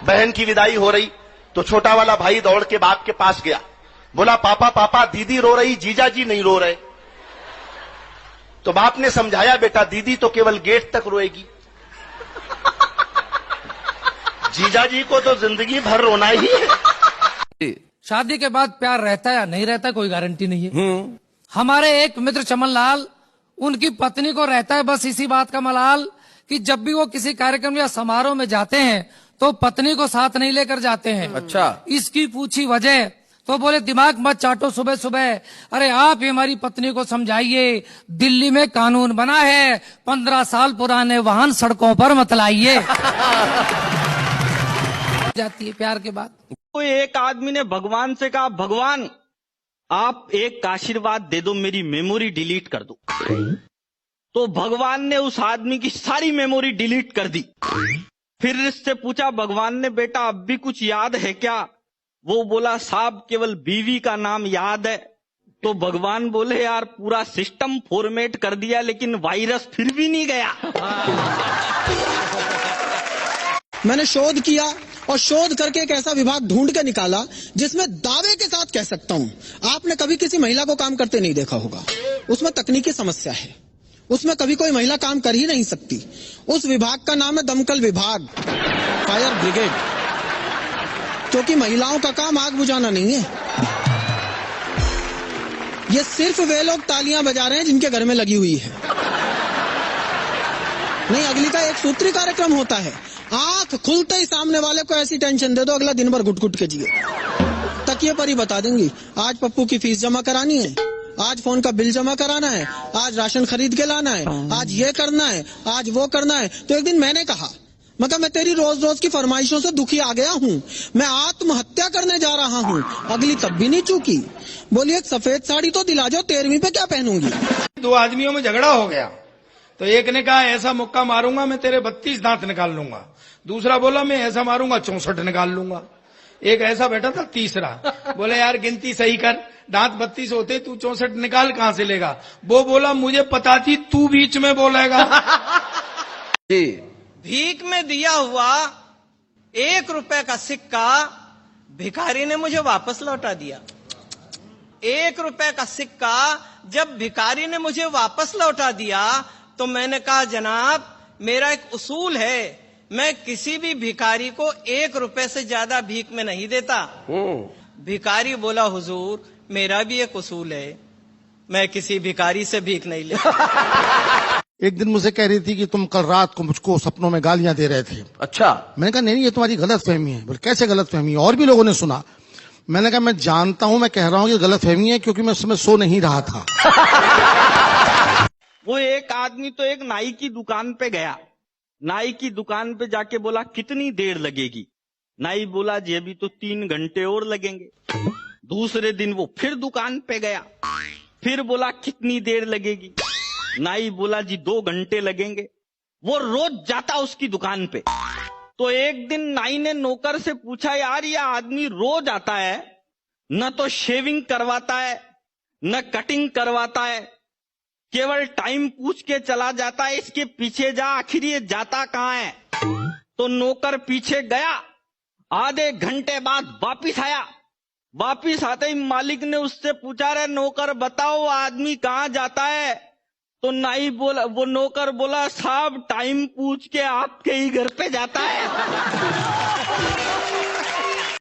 बहन की विदाई हो रही तो छोटा वाला भाई दौड़ के बाप के पास गया, बोला पापा पापा दीदी रो रही, जीजा जी नहीं रो रहे। तो बाप ने समझाया, बेटा दीदी तो केवल गेट तक रोएगी, जीजा जी को तो जिंदगी भर रोना ही है। शादी के बाद प्यार रहता है या नहीं रहता कोई गारंटी नहीं है। हमारे एक मित्र चमन लाल, उनकी पत्नी को रहता है बस इसी बात का मलाल कि जब भी वो किसी कार्यक्रम या समारोह में जाते हैं तो पत्नी को साथ नहीं लेकर जाते हैं। अच्छा, इसकी पूछी वजह तो बोले दिमाग मत चाटो सुबह सुबह, अरे आप ही हमारी पत्नी को समझाइए, दिल्ली में कानून बना है 15 साल पुराने वाहन सड़कों पर मत लाइए। जाती है प्यार के बाद। तो एक आदमी ने भगवान से कहा, भगवान आप एक आशीर्वाद दे दो, मेरी मेमोरी डिलीट कर दो। तो भगवान ने उस आदमी की सारी मेमोरी डिलीट कर दी। फिर इससे पूछा भगवान ने, बेटा अब भी कुछ याद है क्या? वो बोला साहब केवल बीवी का नाम याद है। तो भगवान बोले यार पूरा सिस्टम फॉर्मेट कर दिया लेकिन वायरस फिर भी नहीं गया। मैंने शोध किया और शोध करके एक ऐसा विभाग ढूंढ के निकाला जिसमें दावे के साथ कह सकता हूं आपने कभी किसी महिला को काम करते नहीं देखा होगा। उसमें तकनीकी समस्या है, उसमें कभी कोई महिला काम कर ही नहीं सकती। उस विभाग का नाम है दमकल विभाग, फायर ब्रिगेड, क्योंकि महिलाओं का काम आग बुझाना नहीं है। ये सिर्फ वे लोग तालियां बजा रहे हैं जिनके घर में लगी हुई है। नहीं, अगली का एक सूत्री कार्यक्रम होता है, आंख खुलते ही सामने वाले को ऐसी टेंशन दे दो अगला दिन भर घुट घुट के जिए। तकिए पर ही बता देंगी, आज पप्पू की फीस जमा करानी है, आज फोन का बिल जमा कराना है, आज राशन खरीद के लाना है, आज ये करना है, आज वो करना है। तो एक दिन मैंने कहा, मैं तेरी रोज रोज की फरमाइशों से दुखी आ गया हूँ, मैं आत्महत्या करने जा रहा हूँ। अगली तब भी नहीं चूकी, बोली एक सफेद साड़ी तो दिला जाओ, 13वीं पे क्या पहनूंगी। 2 आदमियों में झगड़ा हो गया तो एक ने कहा ऐसा मुक्का मारूंगा मैं तेरे 32 दांत निकाल लूंगा, दूसरा बोला मैं ऐसा मारूंगा 64 निकाल लूंगा। एक ऐसा बैठा था तीसरा, बोले यार गिनती सही कर, दांत 32 होते तू 64 निकाल कहां से लेगा? वो बोला मुझे पता थी तू बीच में बोलेगा। भीख में दिया हुआ 1 रुपए का सिक्का भिखारी ने मुझे वापस लौटा दिया। 1 रुपए का सिक्का जब भिखारी ने मुझे वापस लौटा दिया तो मैंने कहा जनाब मेरा एक उसूल है, मैं किसी भी भिखारी को 1 रुपए से ज्यादा भीख में नहीं देता। भिखारी बोला हुजूर मेरा भी एक उसूल है, मैं किसी भिखारी से भीख नहीं लेता। एक दिन मुझे कह रही थी कि तुम कल रात को मुझको सपनों में गालियां दे रहे थे। अच्छा, मैंने कहा नहीं ये तुम्हारी गलत फहमी है। बोले कैसे गलत फहमी? और भी लोगों ने सुना। मैंने कहा मैं जानता हूं, मैं कह रहा हूं कि गलत फहमी है क्योंकि मैं उस समय सो नहीं रहा था। वो एक आदमी तो एक नाई की दुकान पे गया, नाई की दुकान पे जाके बोला कितनी देर लगेगी? नाई बोला जी अभी तो 3 घंटे और लगेंगे। दूसरे दिन वो फिर दुकान पे गया, फिर बोला कितनी देर लगेगी? नाई बोला जी 2 घंटे लगेंगे। वो रोज जाता उसकी दुकान पे। तो एक दिन नाई ने नौकर से पूछा यार ये आदमी रोज आता है, न तो शेविंग करवाता है न कटिंग करवाता है, केवल टाइम पूछ के चला जाता है, इसके पीछे जा, आखिर ये जाता कहां है? तो नौकर पीछे गया, आधे घंटे बाद वापिस आया। वापिस आते ही मालिक ने उससे पूछा रे नौकर बताओ आदमी कहां जाता है? तो नाई बोला, वो नौकर बोला साहब टाइम पूछ के आपके ही घर पे जाता है।